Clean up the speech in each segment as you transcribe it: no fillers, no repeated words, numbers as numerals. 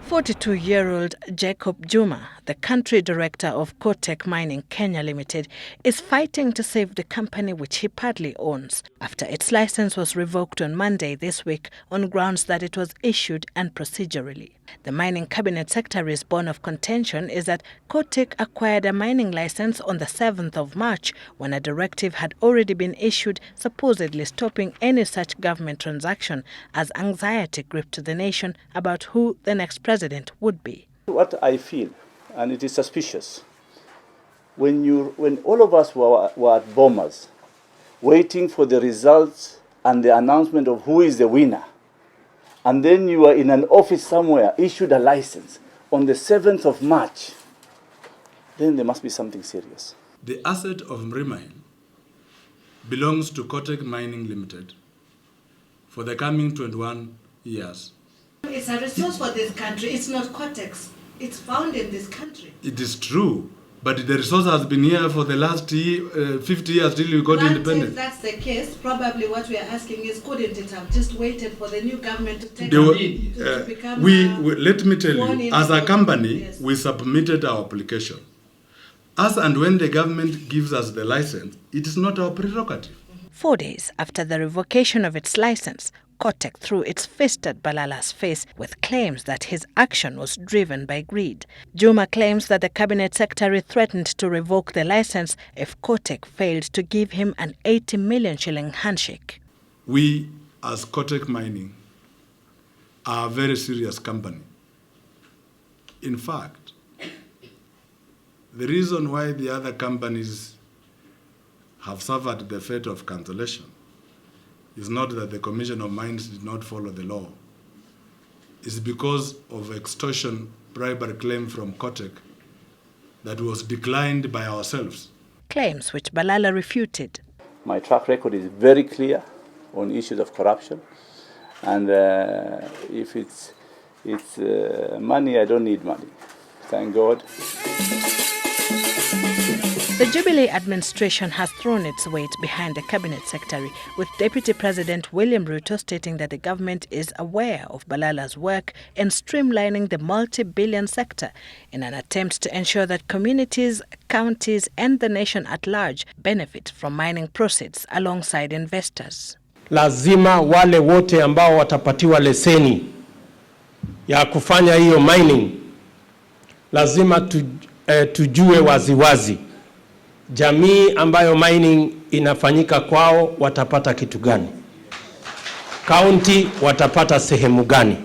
42-year-old Jacob Juma, the country director of Kotek Mining Kenya Limited, is fighting to save the company which he partly owns after its license was revoked on Monday this week on grounds that it was issued unprocedurally. The mining cabinet secretary's bone of contention is that Kotek acquired a mining license on the 7th of March when a directive had already been issued supposedly stopping any such government transaction as anxiety gripped the nation about who the next president would be. What I feel, and it is suspicious, when all of us were at Bomas, waiting for the results and the announcement of who is the winner, and then you are in an office somewhere, issued a license on the 7th of March, then there must be something serious. The asset of Mrimine belongs to Kotek Mining Limited for the coming 21 years. It's a resource for this country. It's not Kotek's. It's found in this country. It is true, but the resource has been here for the last 50 years till we got independent. If that's the case, probably what we are asking is, couldn't it have just waited for the new government to take to become let me tell you, as a company, yes, we submitted our application. As and when the government gives us the license, it is not our prerogative. 4 days after the revocation of its license, Kotek threw its fist at Balala's face with claims that his action was driven by greed. Juma claims that the cabinet secretary threatened to revoke the license if Kotek failed to give him an 80 million shilling handshake. We, as Kotek Mining, are a very serious company. In fact, the reason why the other companies have suffered the fate of cancellation is not that the Commission of Mines did not follow the law. It's because of extortion bribery claim from Kotek that was declined by ourselves. Claims which Balala refuted. My track record is very clear on issues of corruption, and if it's money, I don't need money. Thank God. The Jubilee administration has thrown its weight behind the cabinet secretary, with Deputy President William Ruto stating that the government is aware of Balala's work in streamlining the multi-billion sector in an attempt to ensure that communities, counties and the nation at large benefit from mining proceeds alongside investors. Lazima wale wote ambao watapatiwa leseni ya kufanya hiyo mining, lazima tujue waziwazi jamii ambayo mining inafanyika kwao watapata kitu gani, county watapata sehemu gani,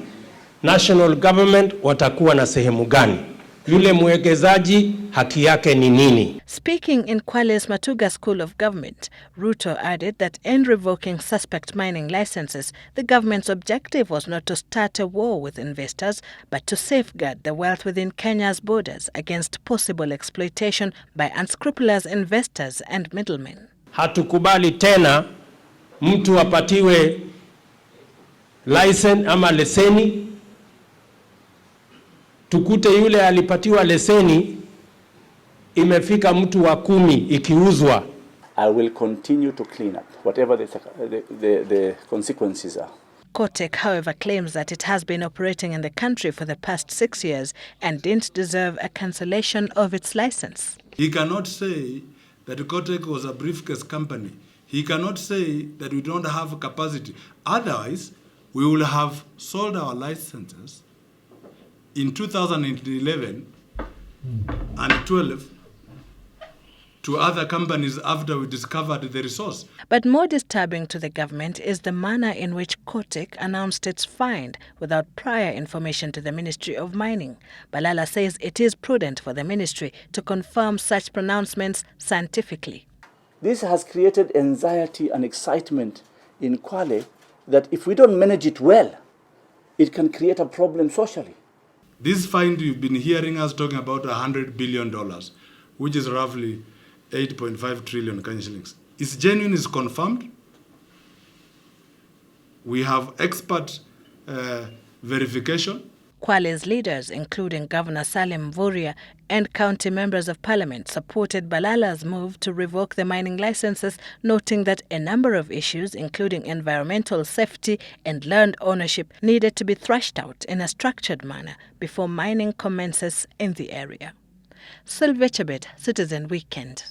national government watakuwa na sehemu gani, yule mwekezaji haki yake ni nini. Speaking in Kwale's Matuga School of Government, Ruto added that in revoking suspect mining licenses, the government's objective was not to start a war with investors, but to safeguard the wealth within Kenya's borders against possible exploitation by unscrupulous investors and middlemen. Hatukubali tena mtu apatiwe license ama leseni, tukute yule alipatiwa leseni imefika mtu wa 10 ikiuzwa. I will continue to clean up whatever the consequences are. Kotek, however, claims that it has been operating in the country for the past 6 years and didn't deserve a cancellation of its license. He cannot say that Kotek was a briefcase company. He cannot say that we don't have capacity. Otherwise, we will have sold our licenses in 2011 and 12 to other companies after we discovered the resource. But more disturbing to the government is the manner in which Kotek announced its find without prior information to the Ministry of Mining. Balala says it is prudent for the ministry to confirm such pronouncements scientifically. This has created anxiety and excitement in Kwale that if we don't manage it well, it can create a problem socially. This find, you've been hearing us talking about $100 billion, which is roughly 8.5 trillion Kenyan shillings. It's genuine, is confirmed. We have expert verification. Kwale's leaders, including Governor Salim Mvurya and county members of parliament, supported Balala's move to revoke the mining licenses, noting that a number of issues, including environmental safety and land ownership, needed to be thrashed out in a structured manner before mining commences in the area. Sylvia Chabet, Citizen Weekend.